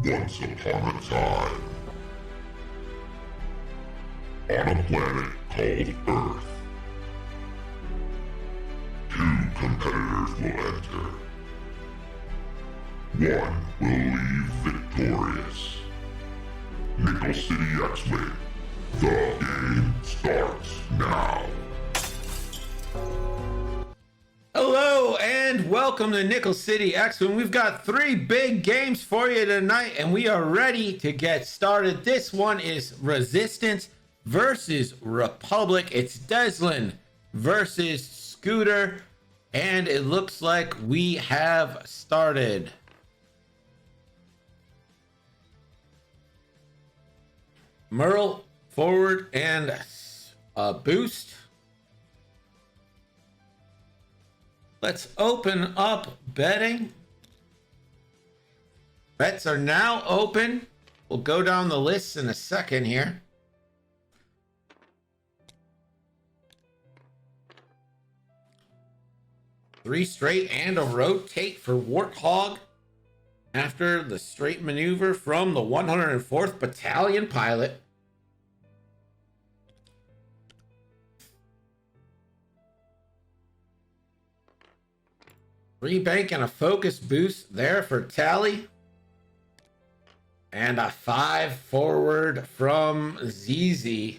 Once upon a time, on a planet called Earth, two competitors will enter. One will leave victorious. Nickel City X-Wing. The game starts now. Hello and welcome to Nickel City X-Wing. We've got three big games for you tonight and we are ready to get started. This one is Resistance versus Republic. It's Dezlin versus Scooter, and it looks like we have started. Merle forward and a boost. Let's open up betting. Bets are now open. We'll go down the list in a second here. Three straight and a rotate for Warthog after the straight maneuver from the 104th Battalion pilot. Three bank and a focus boost there for Tally. And a 5 forward from ZZ.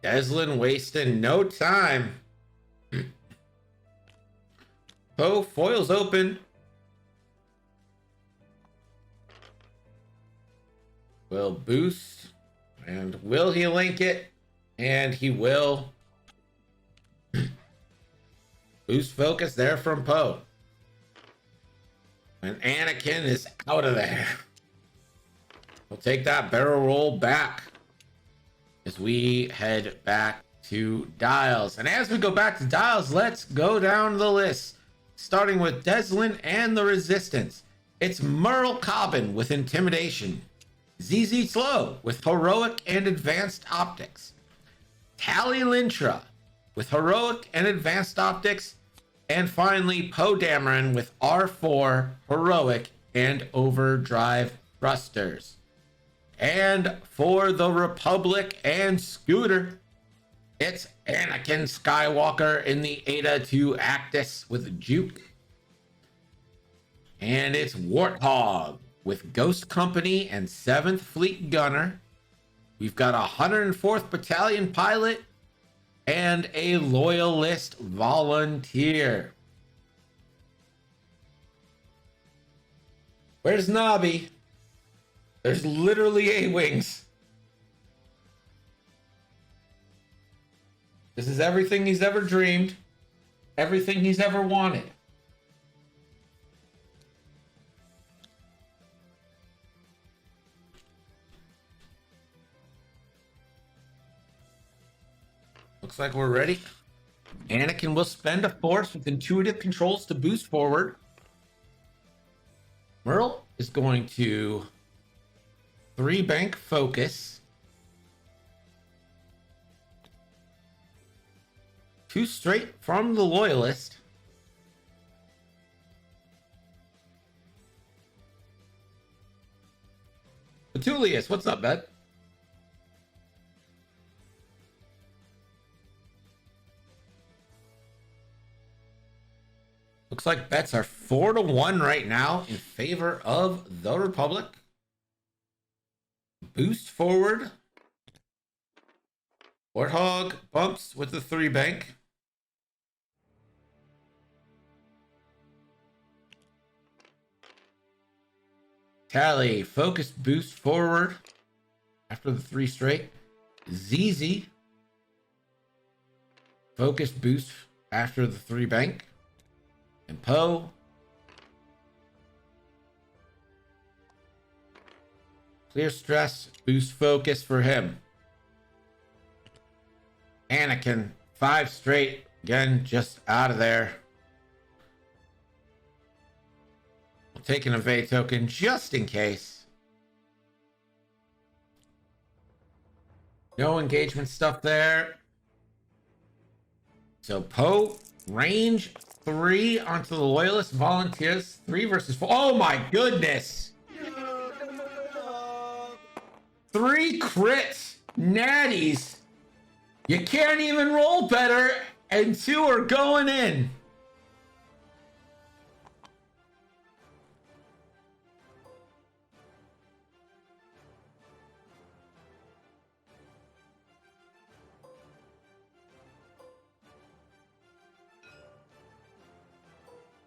Dezlin wasting no time. Oh, foils open. Will boost. And will he link it? And he will. Boost focus there from Poe. And Anakin is out of there. We'll take that barrel roll back as we head back to Dials. And as we go back to Dials, let's go down the list. Starting with Dezlin and the Resistance. It's Merle Cobbin with Intimidation. ZZ Slow with Heroic and Advanced Optics. Tally Lintra with Heroic and Advanced Optics. And finally, Poe Dameron with R4, Heroic, and Overdrive Thrusters. And for the Republic and Scooter, it's Anakin Skywalker in the Eta 2 Actus with Juke. And it's Warthog with Ghost Company and 7th Fleet Gunner. We've got a 104th Battalion pilot and a Loyalist volunteer. Where's Nobby? There's literally A-Wings. This is everything he's ever dreamed. Everything he's ever wanted. Looks like we're ready. Anakin will spend a force with intuitive controls to boost forward. Merle is going to 3 bank focus. 2 straight from the Loyalist. Petulius, what's up, bud? Looks like bets are 4-1 right now in favor of the Republic. Boost forward. Warthog bumps with the 3 bank. Tally, focus boost forward after the 3 straight. ZZ, focus boost after the 3 bank. And Poe, clear stress, boost focus for him. Anakin, 5 straight, again, just out of there. We'll take an evade token just in case. No engagement stuff there. So Poe, range 3 onto the Loyalist Volunteers. 3 versus 4. Oh my goodness! 3 crits, natties. You can't even roll better, and 2 are going in.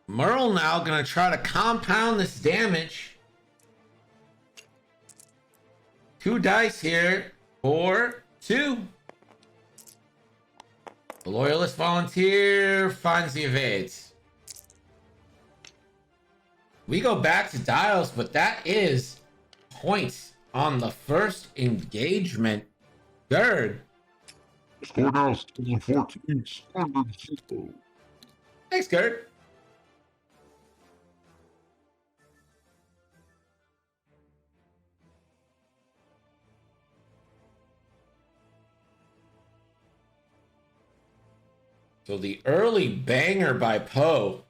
Merle now gonna try to compound this damage. 2 dice here for 2. The Loyalist Volunteer finds the evades. We go back to Dials, but that is points on the first engagement. Third. Score now, 14. Splendid zero. Thanks, Gerd. So the early banger by Poe.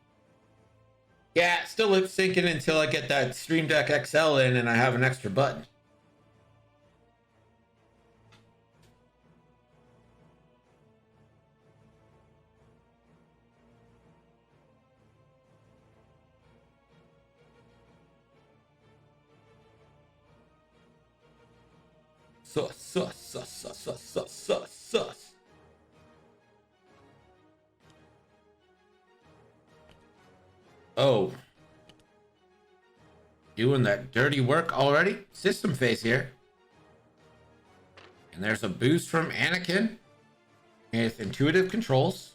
Yeah, still lip syncing until I get that Stream Deck XL in and I have an extra button. Sus. Oh. Doing that dirty work already? System phase here. And there's a boost from Anakin with intuitive controls.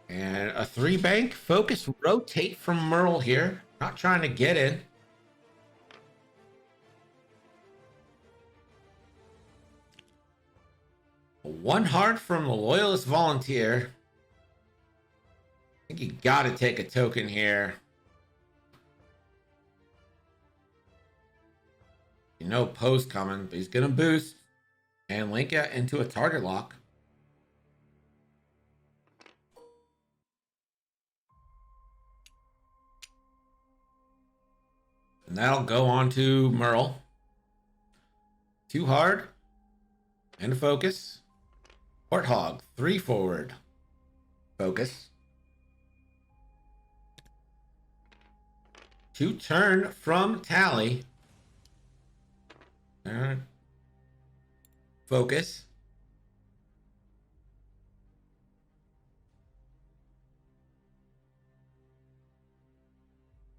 And a 3 bank focus rotate from Merle here. Not trying to get in. One heart from the Loyalist Volunteer. I think you gotta take a token here. You know Poe's coming, but he's gonna boost and link it into a target lock. And that'll go on to Merle. 2 hard and a focus. Warthog, 3 forward. Focus. 2 turn from Tally. Focus.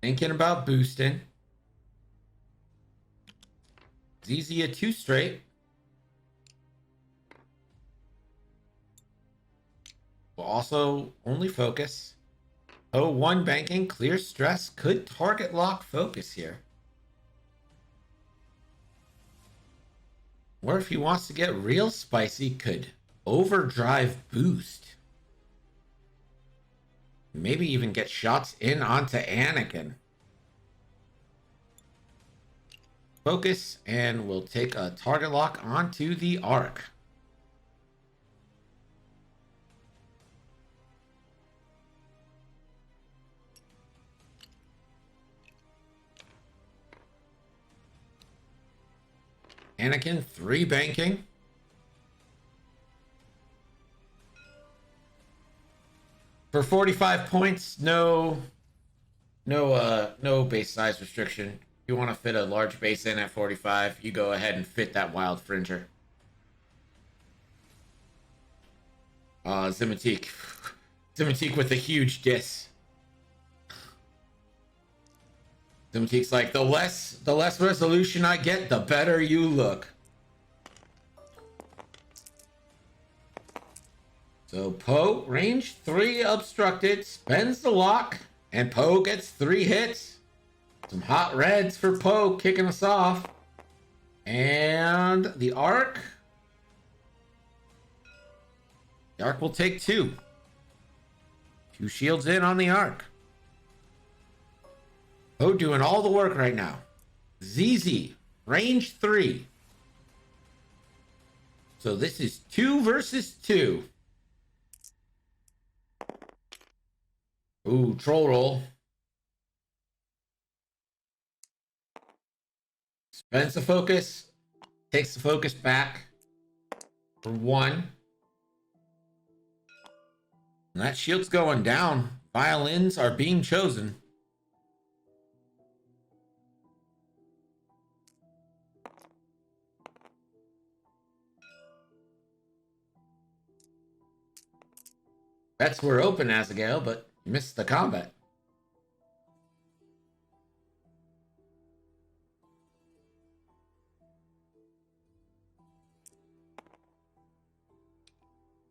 Thinking about boosting. ZZ a 2 straight. Will also only focus. Oh, 1 banking, clear stress, could target lock focus here. Or if he wants to get real spicy, could overdrive boost. Maybe even get shots in onto Anakin. Focus, and we'll take a target lock onto the Arc. Anakin, 3 banking. For 45 points, no base size restriction. If you want to fit a large base in at 45, you go ahead and fit that Wild Fringer. Zimitique. Zimitique with a huge diss. Zimitique's like, the less resolution I get, the better you look. So Poe, range 3 obstructed, spends the lock, and Poe gets 3 hits. Some hot reds for Poe kicking us off. And the Arc. The Arc will take 2. 2 shields in on the Arc. Poe doing all the work right now. ZZ, range 3. So this is 2 versus 2. Ooh, troll roll. Spends the focus, takes the focus back for 1. And that shield's going down. Violins are being chosen. Bets were open, Azagale, but missed the combat.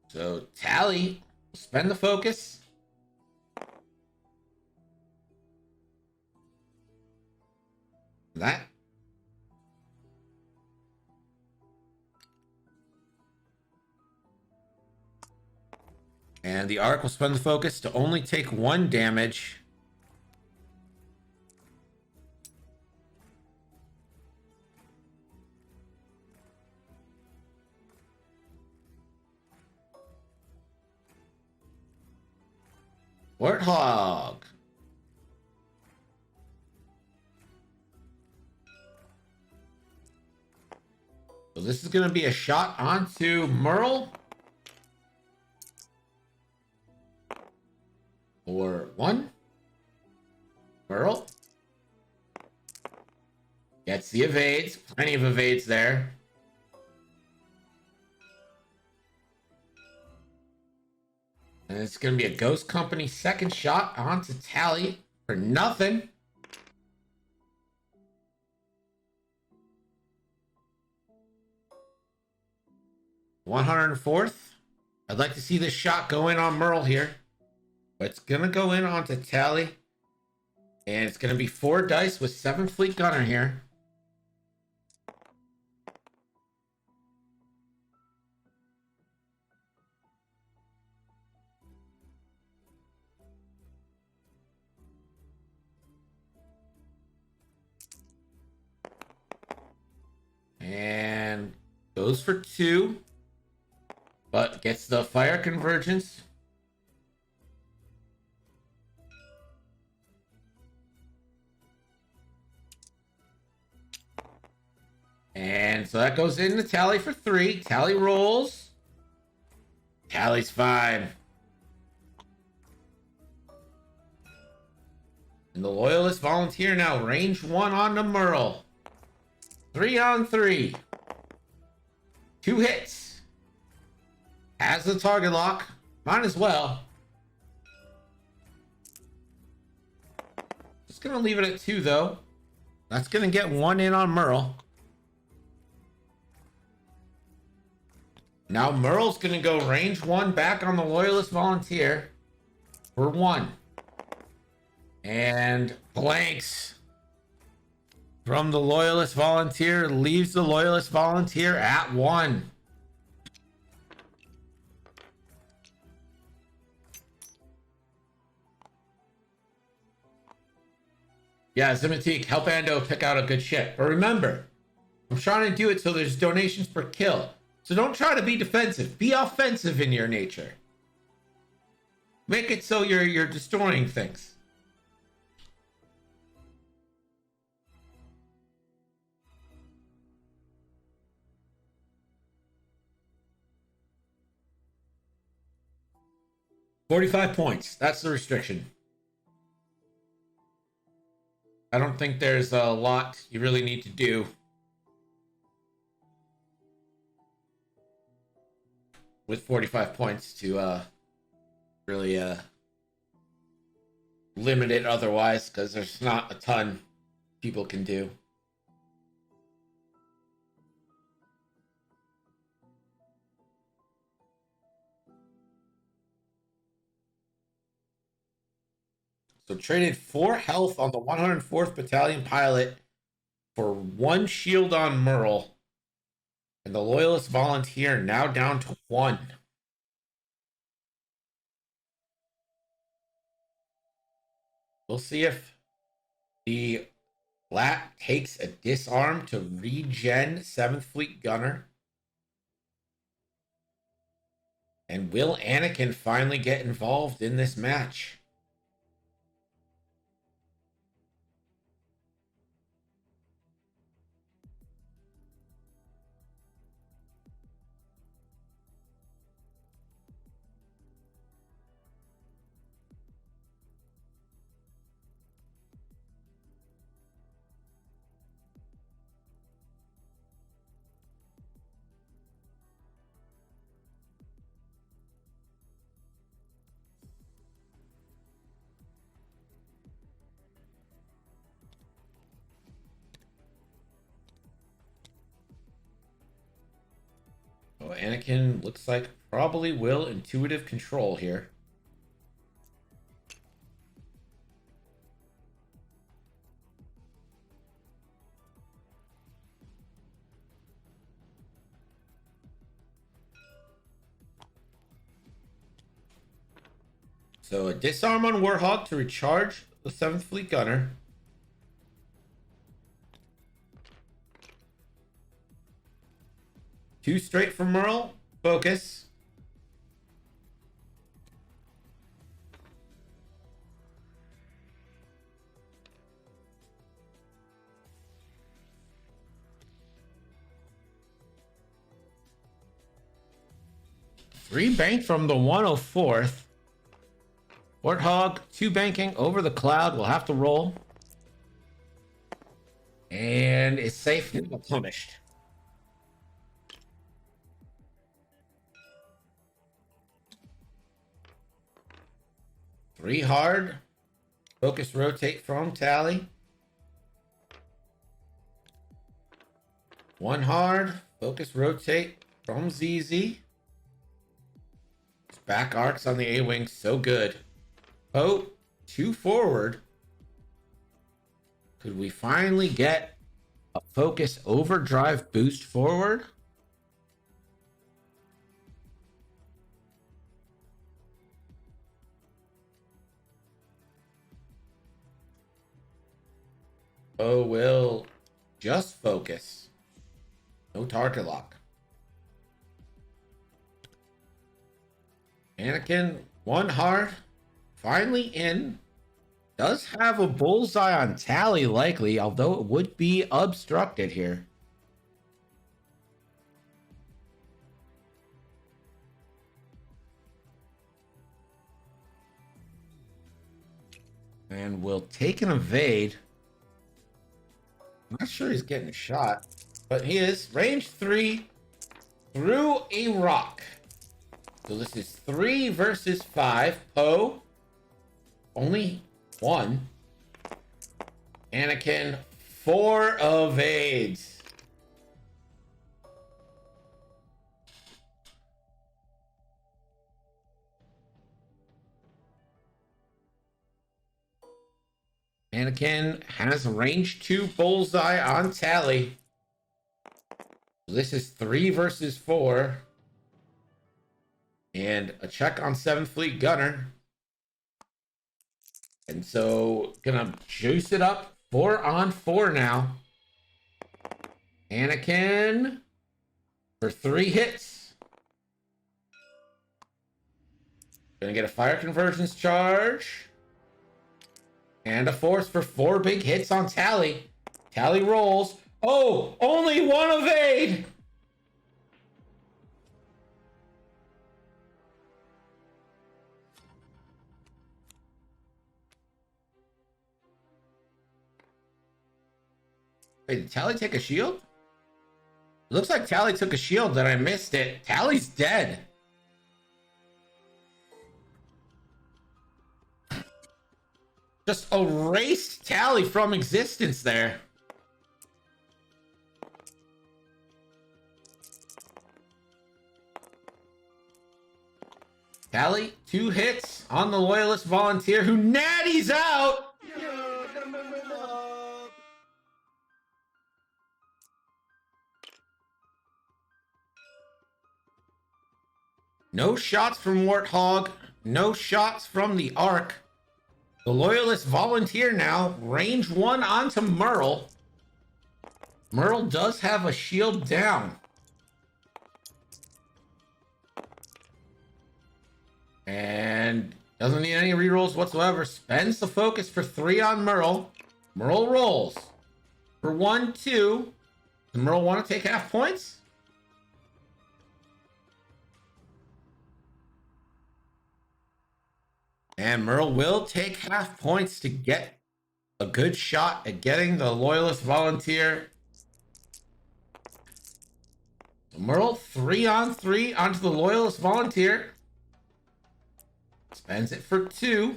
So Tally, spend the focus. That. And the arc will spend the focus to only take 1 damage. Warthog. So this is going to be a shot onto Merle. For 1. Merle. Gets the evades. Plenty of evades there. And it's going to be a Ghost Company second shot onto Tally for nothing. $104th. I'd like to see this shot go in on Merle here. But it's going to go in onto Tally. And it's going to be 4 dice with 7 Fleet Gunner here. And goes for 2. But gets the fire convergence. And so that goes into Tally for 3. Tally rolls. Tally's 5. And the Loyalist Volunteer now range 1 on the Merle. 3 on 3. 2 hits. Has the target lock. Might as well. Just going to leave it at 2, though. That's going to get 1 in on Merle. Now Merle's going to go range 1 back on the Loyalist Volunteer for 1. And blanks from the Loyalist Volunteer, leaves the Loyalist Volunteer at 1. Yeah, Zimitique, help Ando pick out a good ship. But remember, I'm trying to do it so there's donations per kill. So don't try to be defensive. Be offensive in your nature. Make it so you're destroying things. $45 points. That's the restriction. I don't think there's a lot you really need to do with 45 points to really limit it otherwise, because there's not a ton people can do. So traded 4 health on the 104th Battalion pilot for 1 shield on Merle. And the Loyalist Volunteer now down to 1. We'll see if the Lat takes a disarm to regen 7th Fleet Gunner. And will Anakin finally get involved in this match? Anakin looks like probably will intuitive control here. So a disarm on Warhawk to recharge the 7th Fleet Gunner. Two straight from Merle. Focus. Three bank from the 104th. Warthog, 2 banking over the cloud. We'll have to roll. And it's safe and punished. Three hard. Focus rotate from Tally. One hard. Focus rotate from ZZ. Back arcs on the A-Wing, so good. Oh, 2 forward. Could we finally get a focus overdrive boost forward? Oh, will just focus. No target lock. Anakin, 1 hard. Finally in. Does have a bullseye on Tally likely, although it would be obstructed here. And will take an evade. I'm not sure he's getting a shot, but he is. Range 3 through a rock. So this is 3 versus 5. Poe, only 1. Anakin, 4 evades. Anakin has range 2 bullseye on Tally. So this is 3 versus 4. And a check on 7th Fleet Gunner. And so, gonna juice it up. 4 on 4 now. Anakin for 3 hits. Gonna get a fire conversions charge. And a force for 4 big hits on Tally. Tally rolls. Oh, only 1 evade. Wait, did Tally take a shield? It looks like Tally took a shield and I missed it. Tally's dead. Just erased Tally from existence there. Tally, 2 hits on the Loyalist Volunteer who natties out. No shots from Warthog. No shots from the Ark. The Loyalist Volunteer now. Range 1 onto Merle. Merle does have a shield down. And doesn't need any rerolls whatsoever. Spends the focus for 3 on Merle. Merle rolls. For 1, 2. Does Merle want to take half points? And Merle will take half points to get a good shot at getting the Loyalist Volunteer. So Merle, 3 on 3 onto the Loyalist Volunteer. Spends it for 2.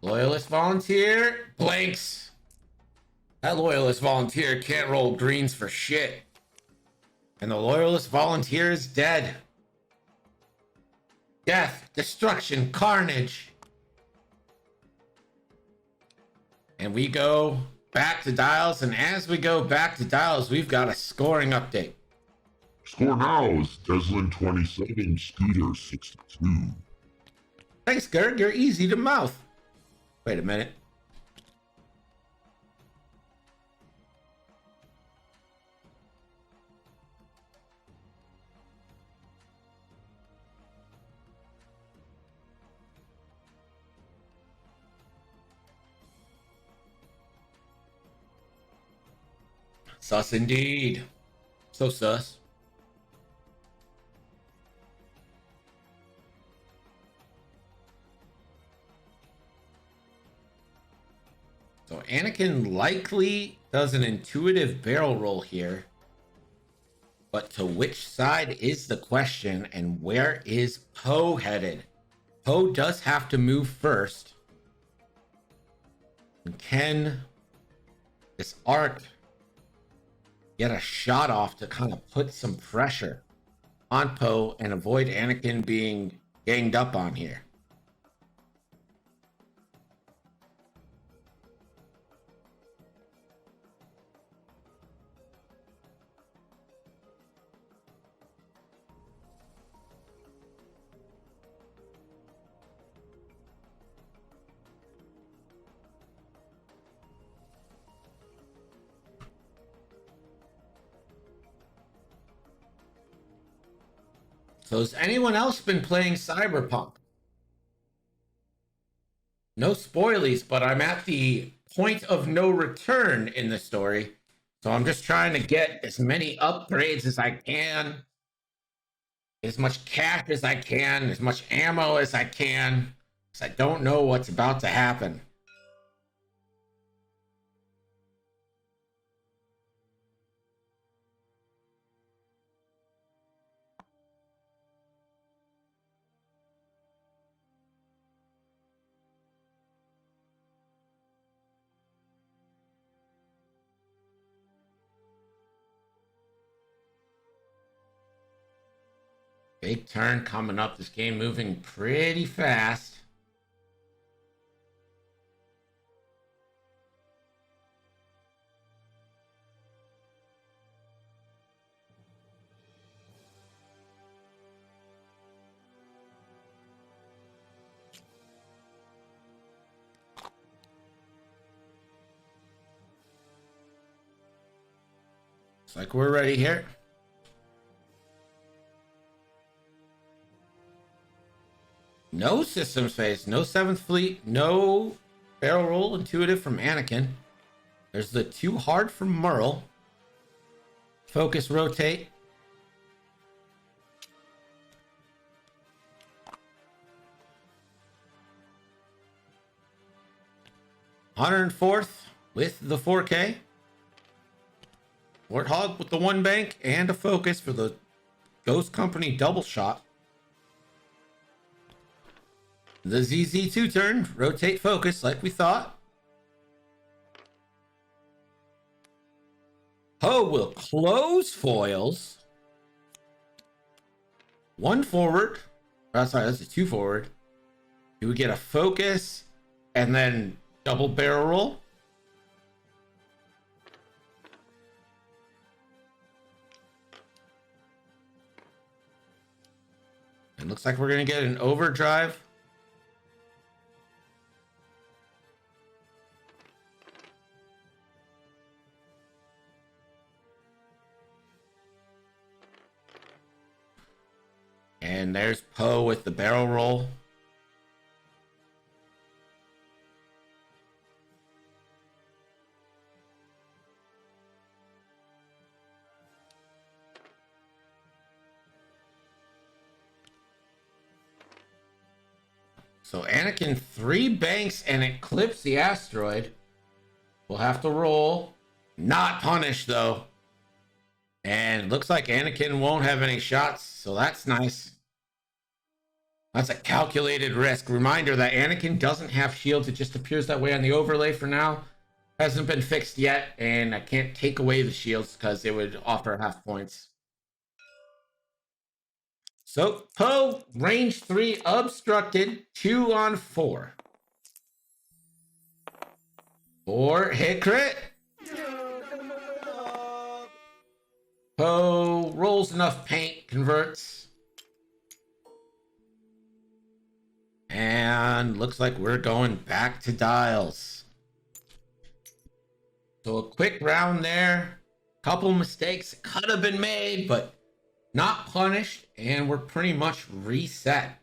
Loyalist Volunteer blanks. That Loyalist Volunteer can't roll greens for shit. And the loyalist volunteer is dead. Death, destruction, carnage. And we go back to Dials, and as we go back to Dials, we've got a scoring update. Score now is Dezlin 27, Scooter 62. Thanks, Gerg. You're easy to mouth. Wait a minute. Sus indeed. So sus. So Anakin likely does an intuitive barrel roll here. But to which side is the question, and where is Poe headed? Poe does have to move first. And can this arc get a shot off to kind of put some pressure on Poe and avoid Anakin being ganged up on here? So has anyone else been playing Cyberpunk? No spoilies, but I'm at the point of no return in the story. So I'm just trying to get as many upgrades as I can, as much cash as I can, as much ammo as I can, because I don't know what's about to happen. Big turn coming up. This game moving pretty fast. Looks like we're ready here. No systems phase, no 7th Fleet, no barrel roll intuitive from Anakin. There's the too hard from Merle. Focus, rotate. $104th with the 4K. Warthog with the 1 bank and a focus for the Ghost Company double shot. The ZZ2 turn, rotate focus like we thought. Poe will close foils. 1 forward. Oh, sorry, that's a 2 forward. Do we get a focus and then double barrel roll? It looks like we're going to get an overdrive. And there's Poe with the barrel roll. So Anakin 3 banks and eclipse the asteroid. We'll have to roll. Not punish though. And it looks like Anakin won't have any shots, so that's nice. That's a calculated risk. Reminder that Anakin doesn't have shields. It just appears that way on the overlay for now. Hasn't been fixed yet, and I can't take away the shields because it would offer half points. So Poe, range 3 obstructed, 2 on 4. 4 hit crit. Poe rolls enough paint, converts. And looks like we're going back to dials. So a quick round there. Couple mistakes could have been made, but not punished, and we're pretty much reset.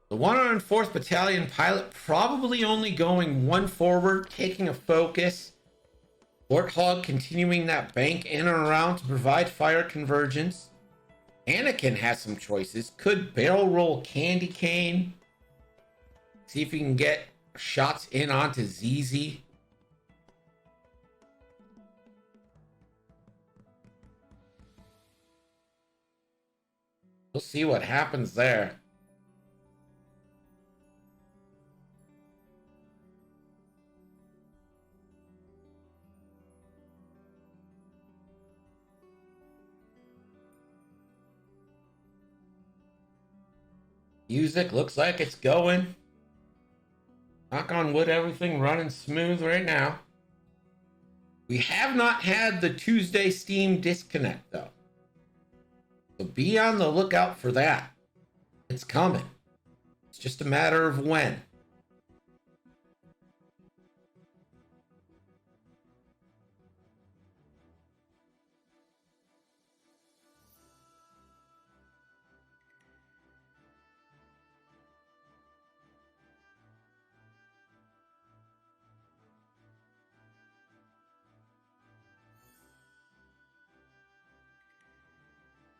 The 104th Battalion pilot probably only going one forward, taking a focus. Warthog continuing that bank in and around to provide fire convergence. Anakin has some choices. Could barrel roll Candy Cane. See if he can get shots in onto ZZ. We'll see what happens there. Music looks like it's going. Knock on wood, everything running smooth right now. We have not had the Tuesday Steam disconnect though. So be on the lookout for that. It's coming. It's just a matter of when.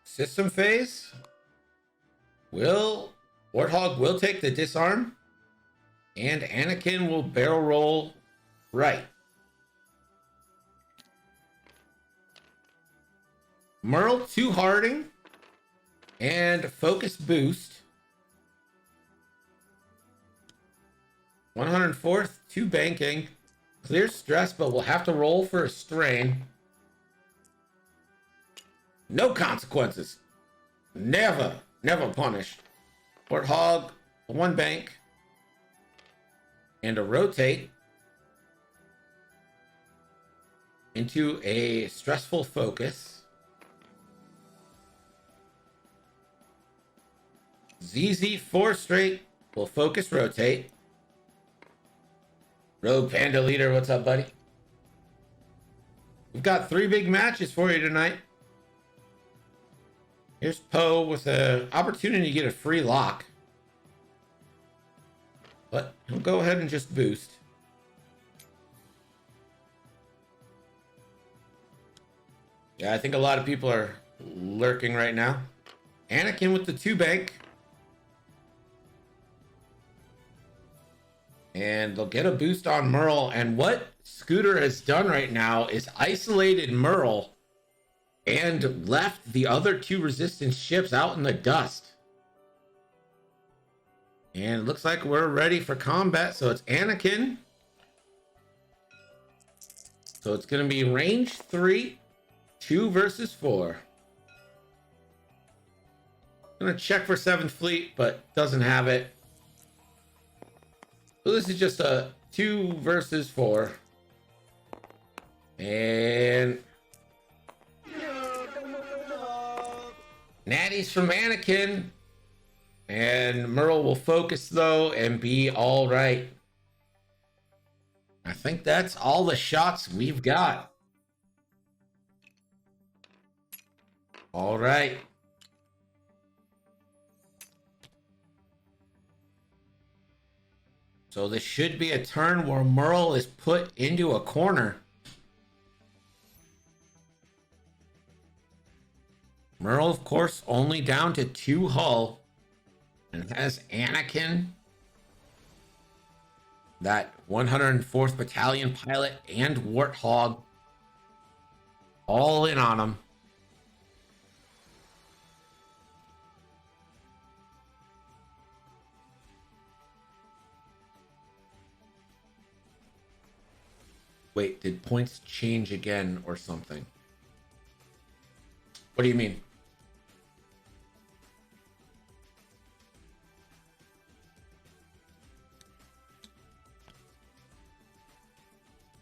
System phase. Warthog will take the disarm. And Anakin will barrel roll right. Merle 2 harding. And focus boost. 104th, 2 banking. Clear stress, but we'll have to roll for a strain. No consequences. Never punished. Warthog, 1 bank. And a rotate into a stressful focus. ZZ 4 straight will focus rotate. Rogue Panda Leader, what's up, buddy? We've got 3 big matches for you tonight. Here's Poe with an opportunity to get a free lock. But he'll go ahead and just boost. Yeah, I think a lot of people are lurking right now. Anakin with the 2 bank. And they'll get a boost on Merle. And what Scooter has done right now is isolated Merle and left the other 2 resistance ships out in the dust. And it looks like we're ready for combat. So it's Anakin. So it's going to be range 3, 2 versus 4. I'm going to check for 7th Fleet, but doesn't have it. So this is just a 2 versus 4. And natties from Anakin. And Merle will focus though and be all right. I think that's all the shots we've got. All right. So this should be a turn where Merle is put into a corner. Merle, of course, only down to 2 hull. And has Anakin, that 104th Battalion pilot, and Warthog all in on him. Wait, did points change again or something? What do you mean?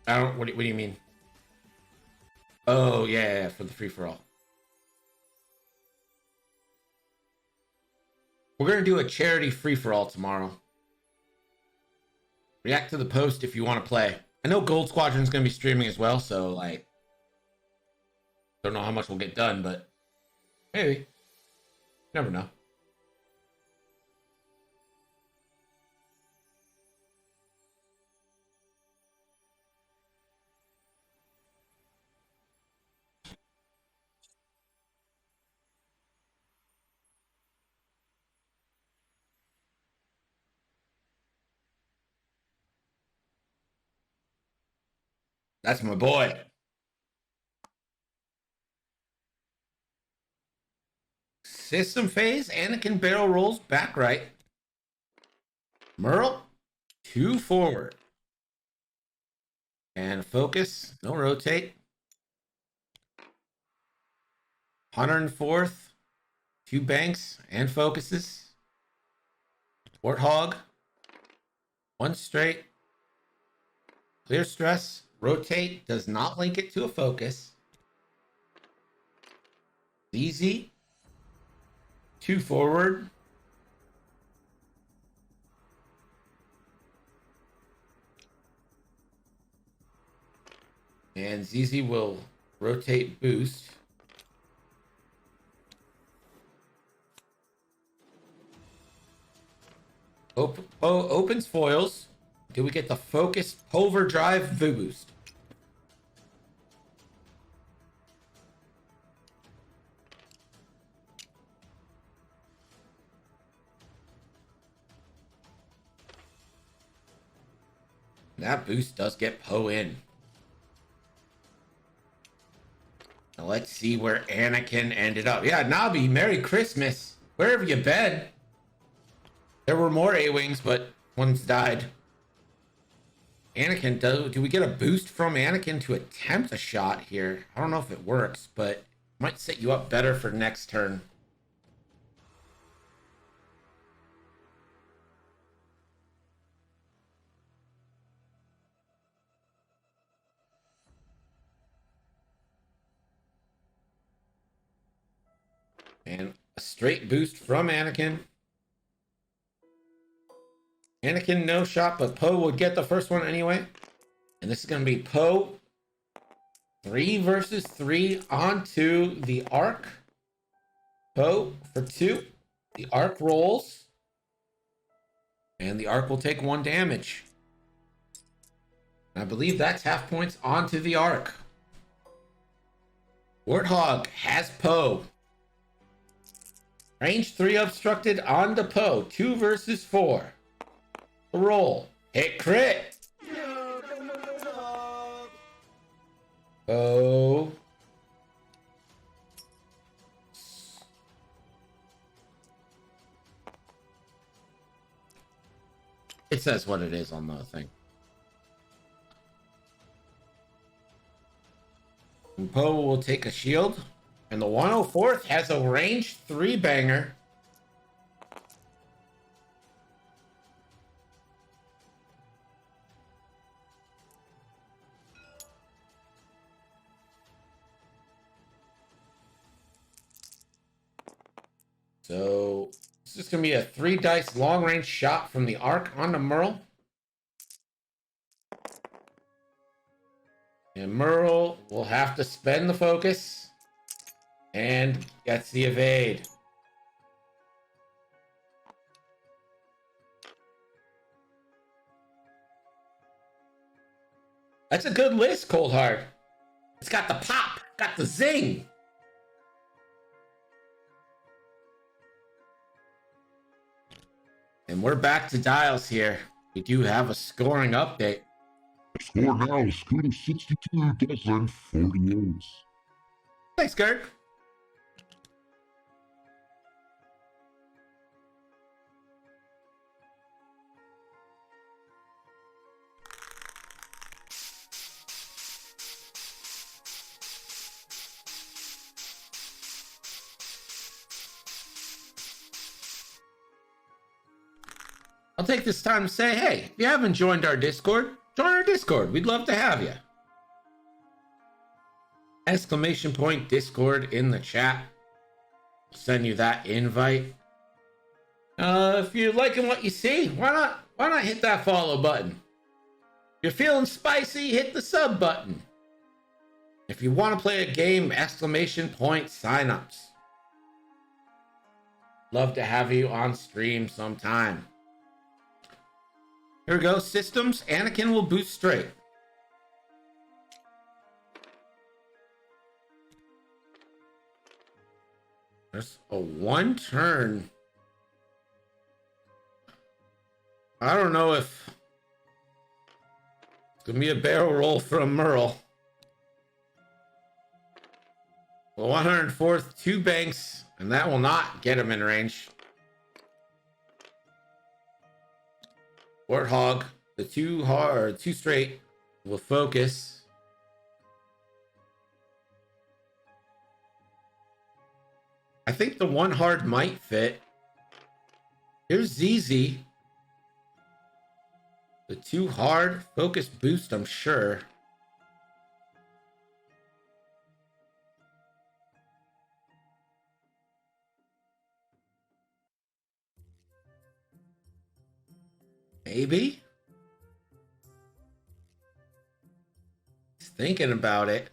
I don't. What do you mean? Oh yeah, for the free for all. We're gonna do a charity free for all tomorrow. React to the post if you want to play. I know Gold Squadron's gonna be streaming as well, so like, don't know how much will get done, but maybe. Never know. That's my boy. System phase, Anakin barrel rolls back right. Merle, 2 forward. And focus, no rotate. 104th, 2 banks and focuses. Warthog, 1 straight. Clear stress, rotate, does not link it to a focus. Easy. 2 forward. And ZZ will rotate boost. Opens foils. Do we get the focus overdrive boost? That boost does get Poe in. Now let's see where Anakin ended up. Yeah, Nabi, Merry Christmas. Where have you been? There were more A-Wings, but one's died. Anakin, do we get a boost from Anakin to attempt a shot here? I don't know if it works, but it might set you up better for next turn. And a straight boost from Anakin. Anakin, no shot, but Poe would get the first one anyway. And this is going to be Poe 3 versus 3 onto the arc. Poe for 2. The arc rolls. And the arc will take 1 damage. I believe that's half points onto the arc. Warthog has Poe. Range 3 obstructed onto Poe. 2 versus 4. Roll. Hit crit. Oh. It says what it is on the thing. And Poe will take a shield. And the 104th has a range 3 banger. So this is going to be a 3 dice long range shot from the arc onto Merle. And Merle will have to spend the focus and gets the evade. That's a good list, Cold Hard. It's got the pop, got the zing. And we're back to dials here. We do have a scoring update. Score now, Scooter 62, Dezlin 48. Thanks, Kurt. I'll take this time to say, hey, if you haven't joined our Discord, join our Discord. We'd love to have you. Exclamation point Discord in the chat. I'll send you that invite. If you're liking what you see, why not hit that follow button? If you're feeling spicy, hit the sub button. If you want to play a game, exclamation point signups. Love to have you on stream sometime. Here we go. Systems. Anakin will boost straight. There's a one turn. I don't know if it's going to be a barrel roll from Merle. Well, 104th, 2 banks, and that will not get him in range. Warthog, the 2 hard, 2 straight will focus. I think the 1 hard might fit. Here's ZZ. The 2 hard focus boost, I'm sure. Maybe? He's thinking about it.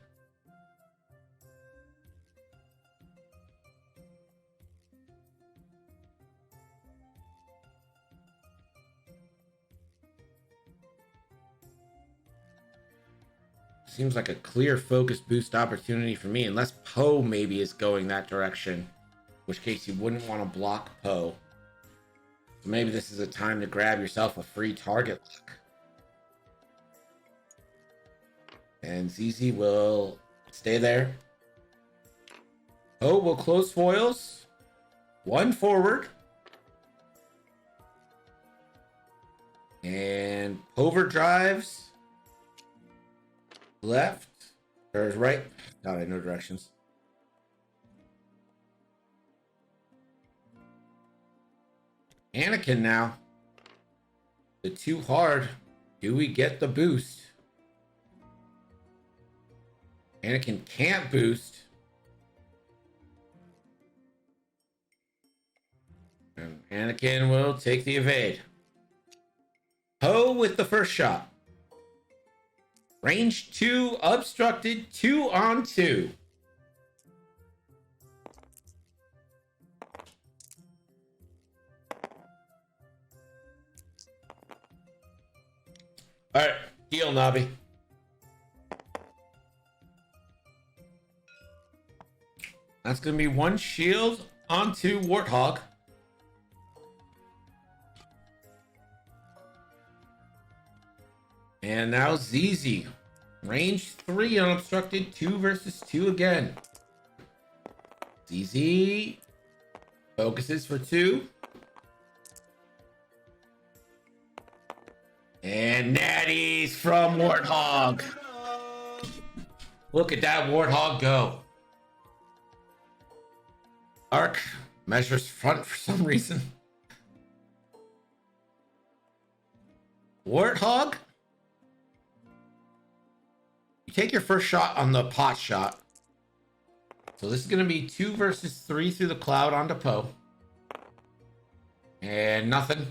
Seems like a clear focus boost opportunity for me, unless Poe maybe is going that direction, in which case you wouldn't want to block Poe. So maybe this is a time to grab yourself a free target lock. And ZZ will stay there. Poe will close foils. 1 forward. And overdrives. Left. Or right. God, I know directions. Anakin now. The 2 hard. Do we get the boost? Anakin can't boost. And Anakin will take the evade. Poe with the first shot. Range 2, obstructed, 2 on 2. All right, deal, Nobby. That's going to be 1 shield onto Warthog. And now ZZ. Range 3 unobstructed, 2 versus 2 again. ZZ focuses for 2. And natties from Warthog. Look at that Warthog go. Arc measures front for some reason. Warthog. You take your first shot on the pot shot. So this is going to be 2 versus 3 through the cloud onto Poe. And nothing.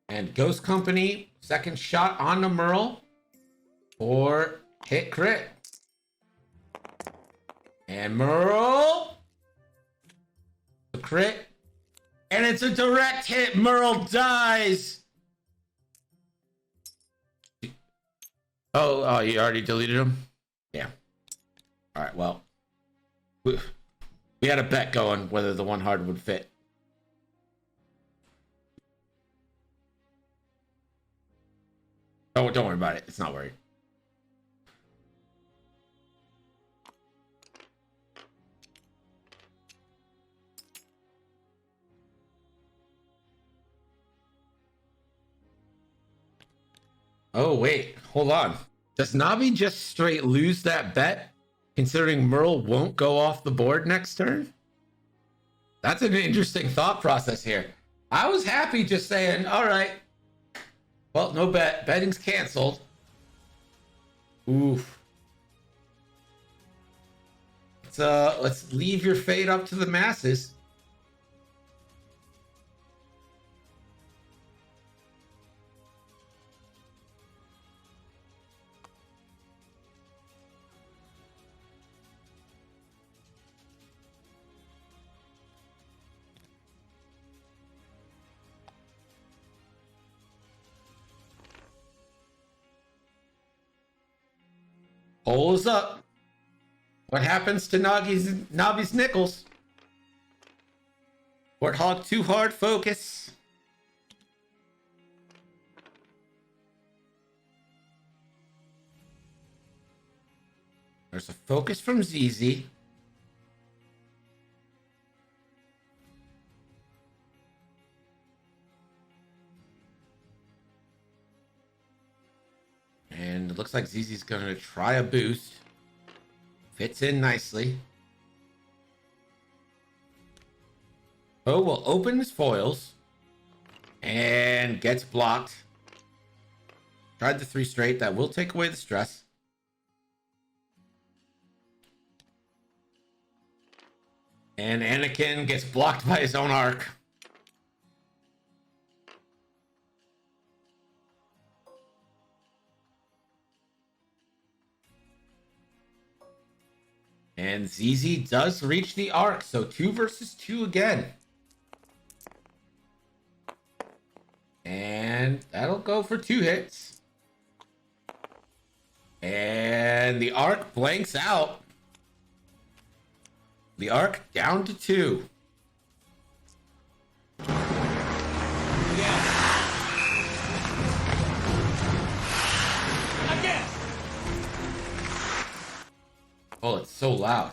And Ghost Company, second shot on the Merle for hit crit. And Merle, the crit, and it's a direct hit. Merle dies. Oh, you already deleted him? Yeah. All right, well, we had a bet going whether the 1 hard would fit. Oh, don't worry about it. It's not worried. Oh, wait. Hold on. Does Navi just straight lose that bet, considering Merle won't go off the board next turn? That's an interesting thought process here. I was happy just saying, all right, well, no bet. Betting's canceled. Oof. Let's leave your fate up to the masses. Hole is up. What happens to Nobby's nickels? Warthog too hard focus. There's a focus from ZZ. And it looks like ZZ's going to try a boost. Fits in nicely. Poe will open his foils and gets blocked. Tried the 3 straight. That will take away the stress. And Anakin gets blocked by his own arc. And ZZ does reach the arc, so 2 versus 2 again. And that'll go for 2 hits. And the arc blanks out. The arc down to 2. Oh, it's so loud.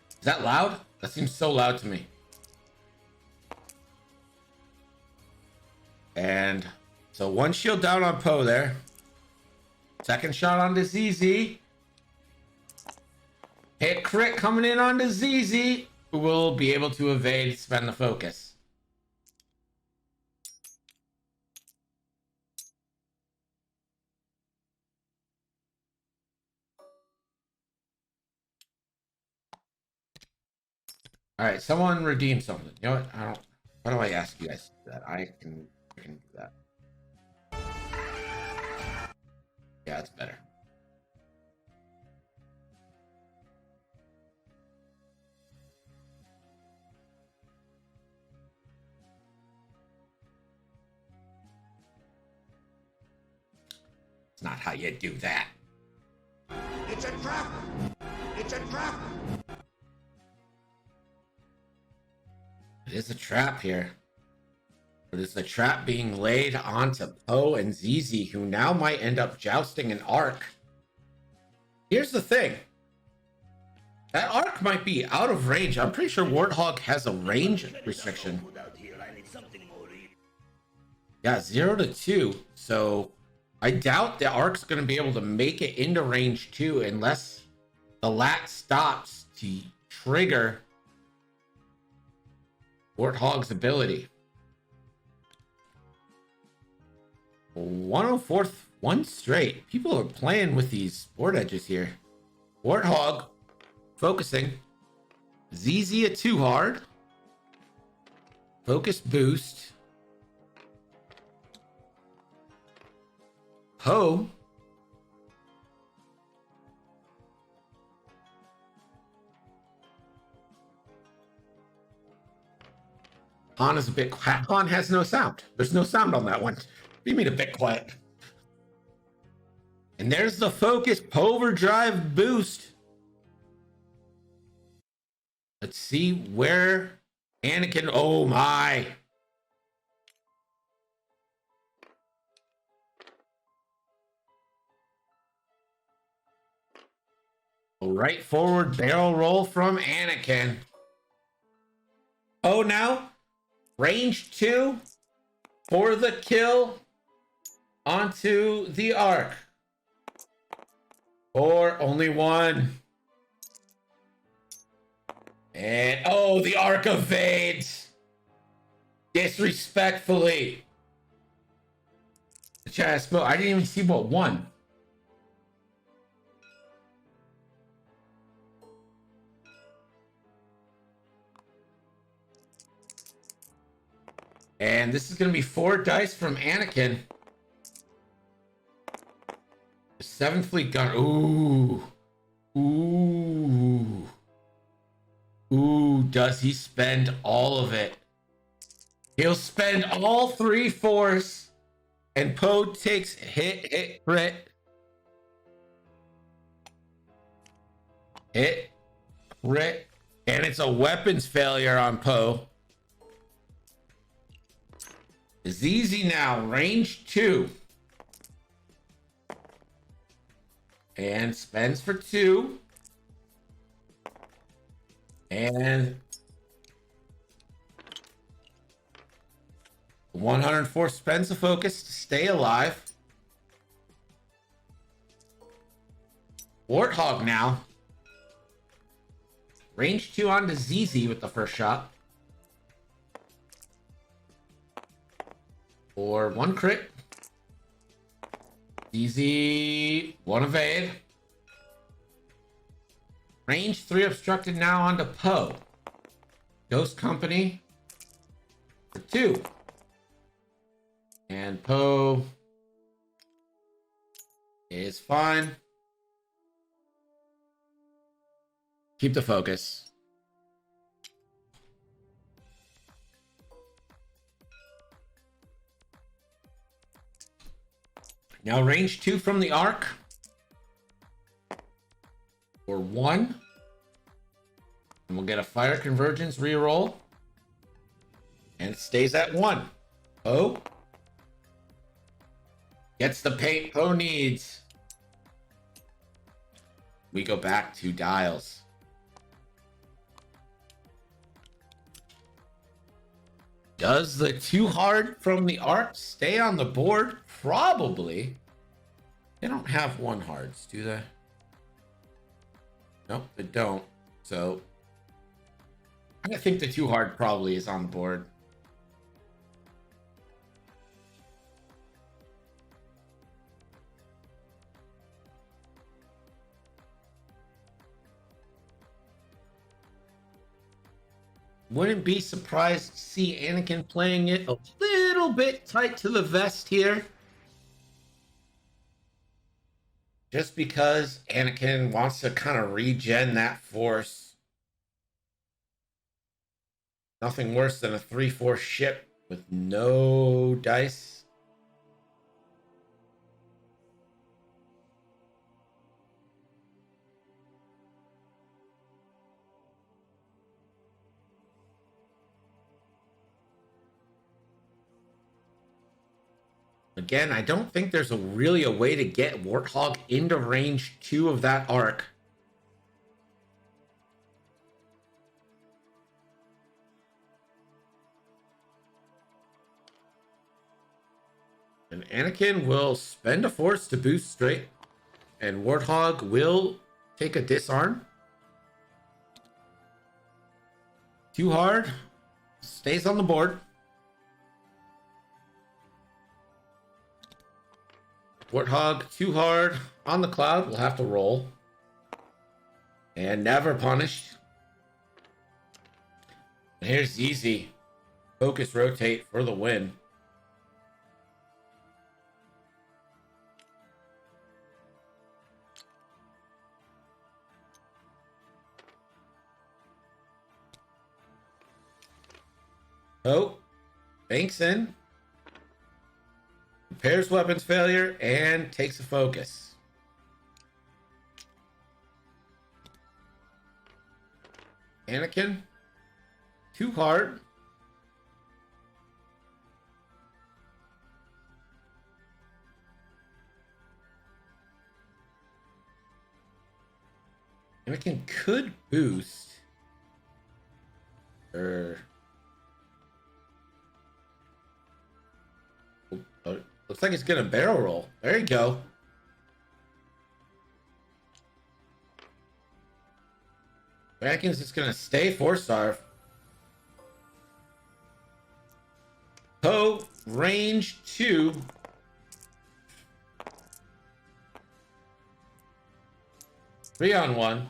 Is that loud? That seems so loud to me. And so 1 shield down on Poe there. Second shot onto ZZ. Hit crit coming in onto ZZ, who will be able to evade, spend the focus. All right, someone redeem something. You know what? I don't. Why do I ask you guys to do that? I can do that. Yeah, it's better. It's not how you do that. It's a trap! It's a trap! It is a trap here. But it's a trap being laid onto Poe and ZZ, who now might end up jousting an arc. Here's the thing. That arc might be out of range. I'm pretty sure Warthog has a range restriction. Yeah, 0 to 2. So I doubt the arc's going to be able to make it into range 2 unless the lat stops to trigger Warthog's ability. 104th, 1 straight. People are playing with these board edges here. Warthog focusing. ZZ a 2 hard. Focus boost. Poe. Han is a bit quiet. Han has no sound. There's no sound on that one. What do you mean a bit quiet? And there's the focus overdrive boost. Let's see where Anakin. Oh my. Right forward barrel roll from Anakin. Oh, now range 2 for the kill onto the arc. Or only 1. And oh, the arc evades disrespectfully. The chat spoke. I didn't even see what won. And this is going to be 4 dice from Anakin. The 7th Fleet gun. Ooh. Ooh. Ooh, does he spend all of it? He'll spend all 3 force. And Poe takes hit, crit. Hit, crit. And it's a weapons failure on Poe. It's easy now. Range 2. And spends for 2. And 104 spends the focus to stay alive. Warthog now. Range 2 onto ZZ with the first shot. Or 1 crit. ZZ 1 evade. Range 3 obstructed now onto Poe. Ghost Company for 2. And Poe is fine. Keep the focus. Now range 2 from the arc. For 1. And we'll get a fire convergence reroll. And it stays at 1. Poe gets the paint Poe needs. We go back to dials. Does the 2 hard from the arc stay on the board? Probably. They don't have 1 hards, do they? Nope, they don't. So I think the 2 hard probably is on the board. Wouldn't be surprised to see Anakin playing it a little bit tight to the vest here. Just because Anakin wants to kind of regen that force. Nothing worse than a 3-4 ship with no dice. Again, I don't think there's really a way to get Warthog into range 2 of that arc. And Anakin will spend a force to boost straight. And Warthog will take a disarm. 2 hard. Stays on the board. Warthog 2 hard on the cloud. We'll have to roll. And never punished. And here's easy. Focus rotate for the win. Oh, banks in. Repairs weapons failure and takes a focus. Anakin, 2 hard. Anakin could boost. Looks like it's gonna barrel roll. There you go. Anakin's just gonna stay 4-star. Poe, range 2. Three on 1.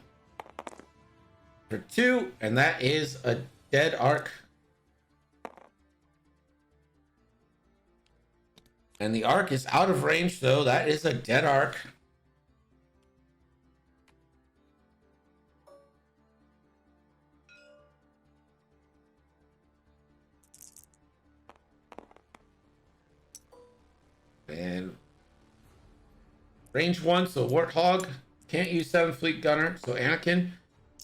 For 2, and that is a dead arc. And the arc is out of range, though. That is a dead arc. And range 1, so Warthog can't use 7 Fleet Gunner. So Anakin,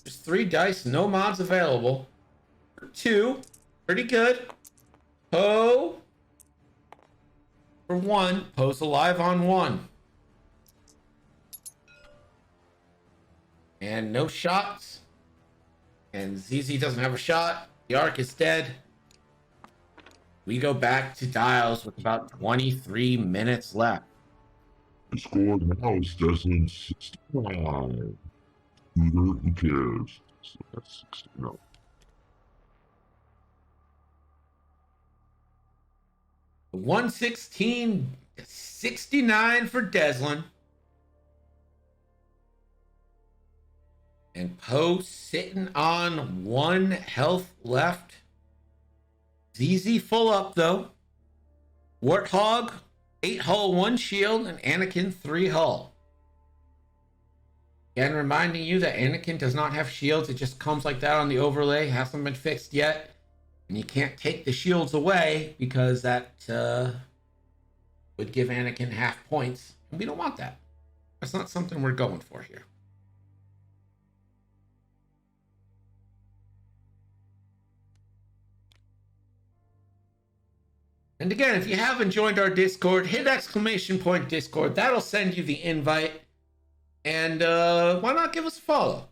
just 3 dice, no mods available. For 2, pretty good. Poe for 1. Poe's alive on 1. And no shots. And ZZ doesn't have a shot. The arc is dead. We go back to Dials with about 23 minutes left. The score now is Dezlin 69. Who cares? So that's 69. The 116-69 for Dezlin. And Poe sitting on 1 health left. ZZ full up though. Warthog, 8 hull, 1 shield, and Anakin 3 hull. Again, reminding you that Anakin does not have shields. It just comes like that on the overlay. Hasn't been fixed yet. And you can't take the shields away because that would give Anakin half points. And we don't want that. That's not something we're going for here. And again, if you haven't joined our Discord, hit ! Discord. That'll send you the invite. And why not give us a follow?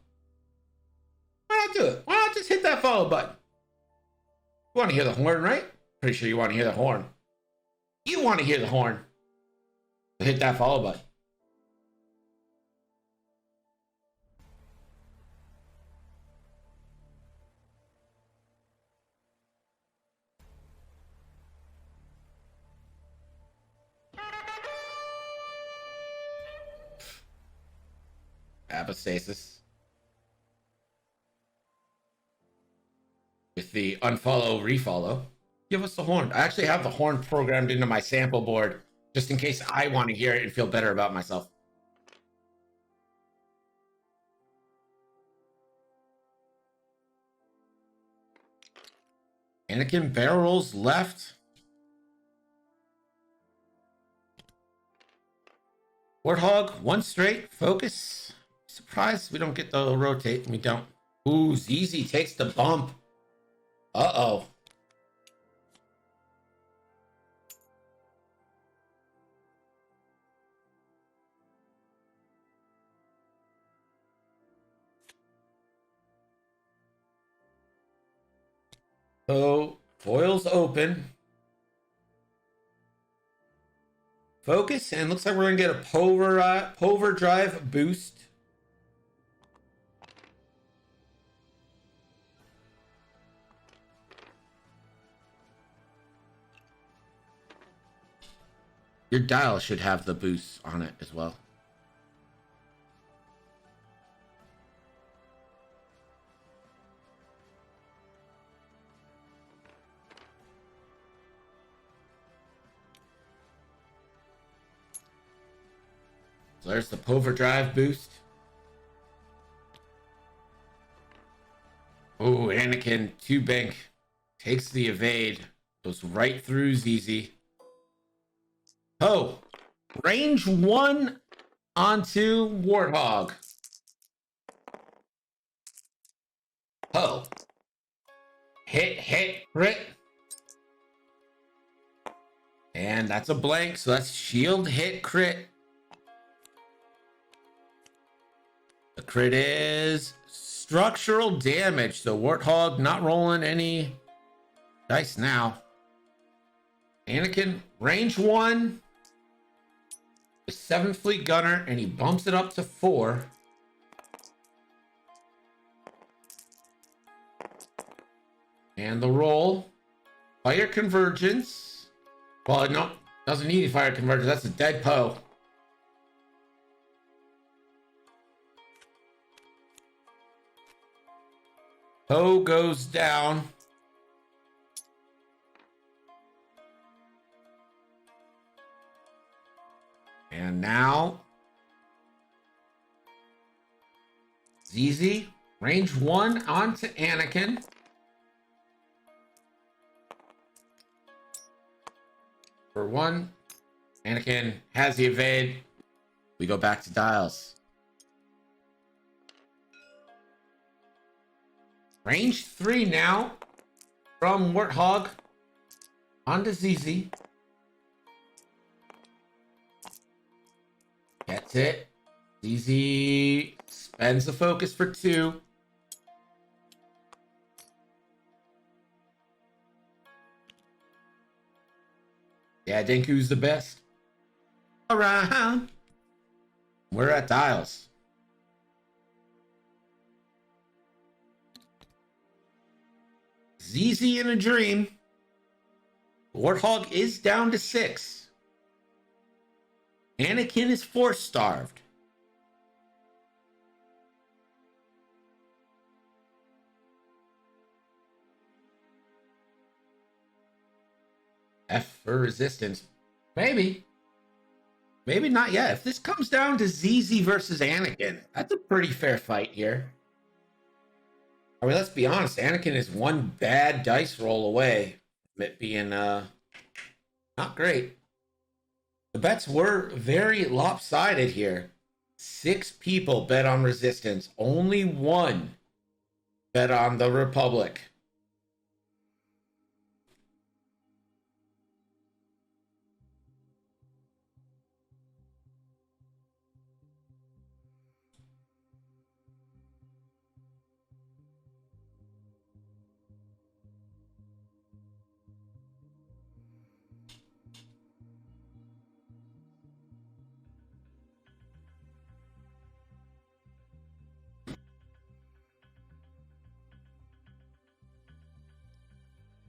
Why not do it? Why not just hit that follow button? You want to hear the horn, right? Pretty sure you want to hear the horn. You want to hear the horn. So hit that follow button. Apostasis. With the unfollow, refollow. Give us the horn. I actually have the horn programmed into my sample board just in case I want to hear it and feel better about myself. Anakin barrel rolls left. Warthog, 1 straight. Focus. Surprised we don't get the rotate. We don't. Ooh, ZZ takes the bump. Uh-oh. So, foils open. Focus, and looks like we're going to get a Pover Drive boost. Your dial should have the boost on it as well. So there's the Pover Drive boost. Oh, Anakin 2 bank takes the evade, goes right through ZZ. Oh, range 1 onto Warthog. Oh, hit, crit. And that's a blank, so that's shield, hit, crit. The crit is structural damage, so Warthog not rolling any dice now. Anakin, range 1. 7 Fleet Gunner, and he bumps it up to 4. And the roll. Fire convergence. Well, no, doesn't need fire convergence. That's a dead Poe. Poe goes down. And now ZZ, range 1 onto Anakin. For 1. Anakin has the evade. We go back to Dials. Range 3 now from Warthog onto ZZ. Gets it. ZZ spends the focus for 2. Yeah, Denku's the best around. We're at Dials. ZZ in a dream. Warthog is down to 6. Anakin is force starved. F for resistance. Maybe. Maybe not yet. If this comes down to ZZ versus Anakin, that's a pretty fair fight here. I mean, let's be honest. Anakin is one bad dice roll away from it being not great. The bets were very lopsided here. 6 people bet on resistance. Only 1 bet on the Republic.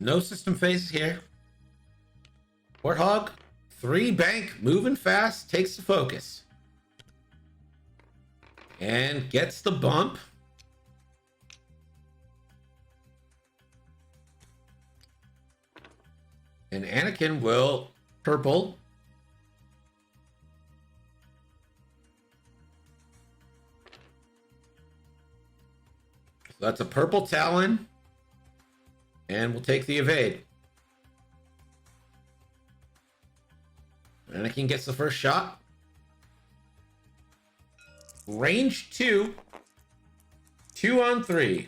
No system phases here. Warthog, 3 bank, moving fast, takes the focus. And gets the bump. And Anakin will purple. So that's a purple Talon. And we'll take the evade. Anakin gets the first shot. Range 2. 2 on 3.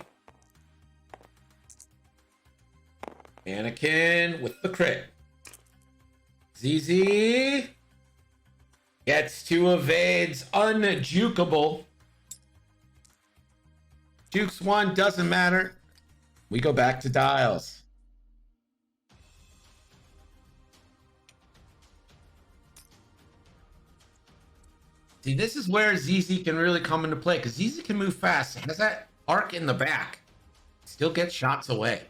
Anakin with the crit. ZZ gets 2 evades. Unjukable. Jukes 1, doesn't matter. We go back to Dials. See, this is where ZZ can really come into play, because ZZ can move fast. Has that arc in the back. Still gets shots away.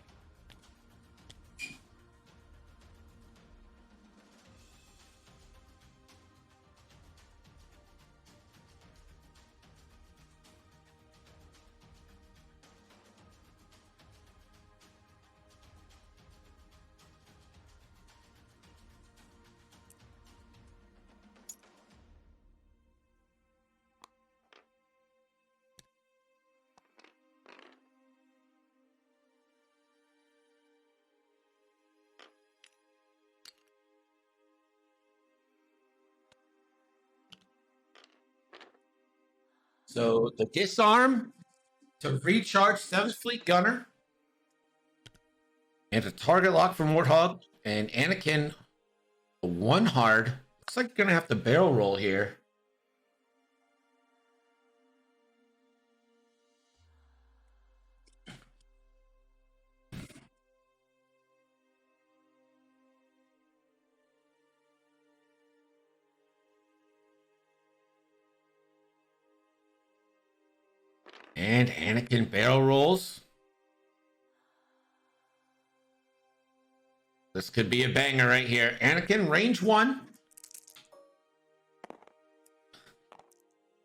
So the disarm to recharge 7th Fleet Gunner. And a target lock from Warthog. And Anakin, 1 hard. Looks like you're going to have to barrel roll here. And Anakin barrel rolls. This could be a banger right here. Anakin, range 1.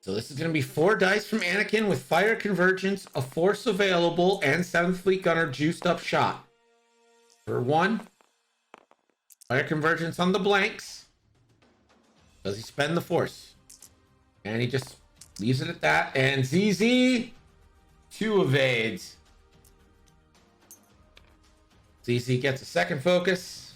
So this is going to be 4 dice from Anakin with fire convergence, a force available, and 7th Fleet Gunner juiced up shot. For 1, fire convergence on the blanks. Does he spend the force? And he just leaves it at that. And ZZ, 2 evades. ZZ gets a second focus.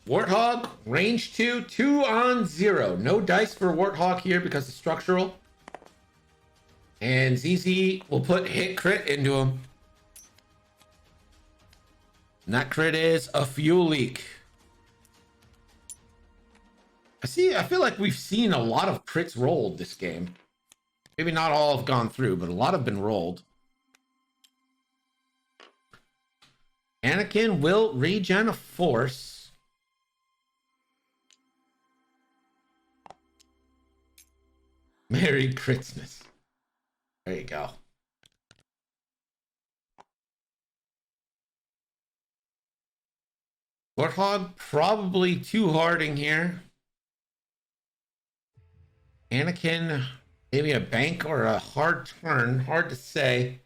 Warthog, range 2, 2 on 0. No dice for Warthog here because it's structural. And ZZ will put hit crit into him. And that crit is a fuel leak. I feel like we've seen a lot of crits rolled this game. Maybe not all have gone through, but a lot have been rolled. Anakin will regen a force. Merry Christmas. There you go. Warthog probably too harding here. Anakin, maybe a bank or a hard turn. Hard to say.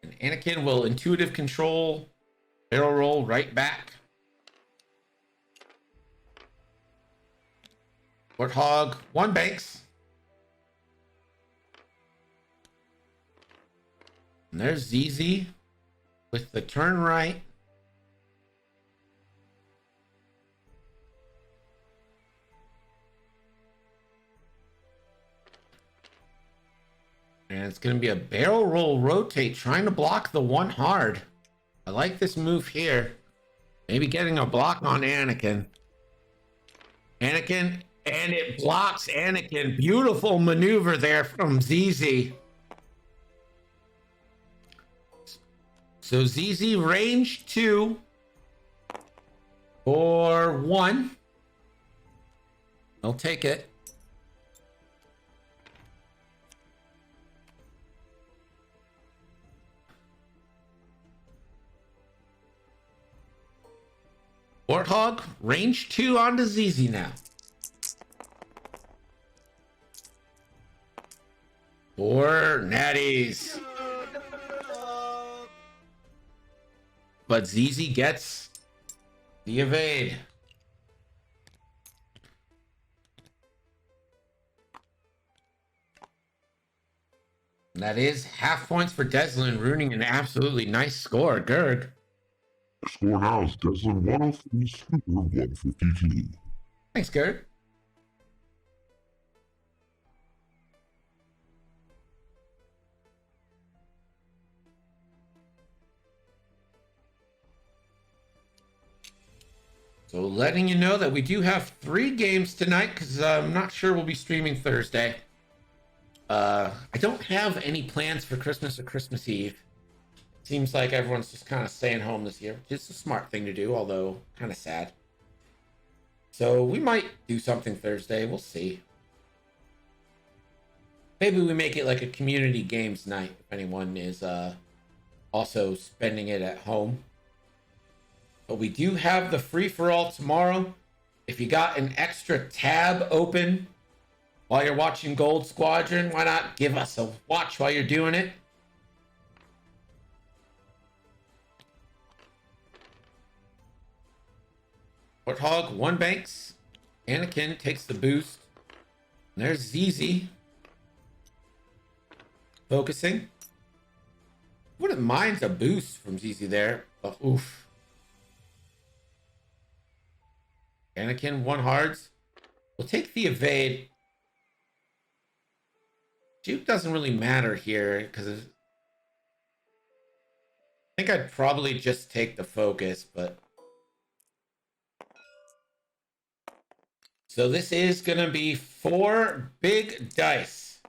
And Anakin will intuitive control, barrel roll right back. Warthog, 1 banks. And there's ZZ with the turn right. And it's going to be a barrel roll rotate, trying to block the 1 hard. I like this move here. Maybe getting a block on Anakin. Anakin, and it blocks Anakin. Beautiful maneuver there from ZZ. So ZZ range 2 or 1. I'll take it. Warthog, range 2 onto ZZ now. 4 natties. But ZZ gets the evade. And that is half points for Dezlin, ruining an absolutely nice score. Gerg. The score now is Dezlin 103, Scooper 152. Thanks, Gerg. So letting you know that we do have 3 games tonight because I'm not sure we'll be streaming Thursday. I don't have any plans for Christmas or Christmas Eve. Seems like everyone's just kind of staying home this year, which is a smart thing to do, although kind of sad. So we might do something Thursday. We'll see. Maybe we make it like a community games night if anyone is also spending it at home. But we do have the free-for-all tomorrow. If you got an extra tab open while you're watching Gold Squadron, why not give us a watch while you're doing it? Warthog, 1 banks. Anakin takes the boost. And there's ZZ. Focusing. Wouldn't mind a boost from ZZ there, but oof. Anakin, 1 hards. We'll take the evade. Juke doesn't really matter here because I think I'd probably just take the focus, but so this is gonna be 4 big dice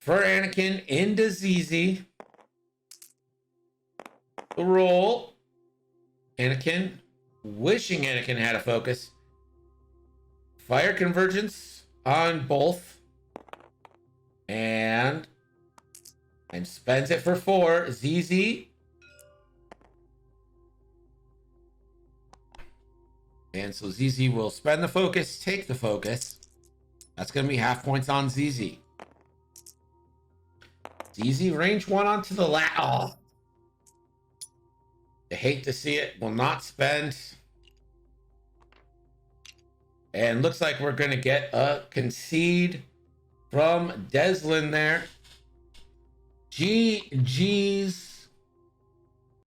for Anakin into ZZ. The roll. Anakin, wishing Anakin had a focus. Fire convergence on both. And spends it for 4. ZZ. And so ZZ will spend the focus, take the focus. That's going to be half points on ZZ. ZZ range 1 onto the last. Oh. I hate to see it. Will not spend. And looks like we're going to get a concede from Dezlin there. GG's.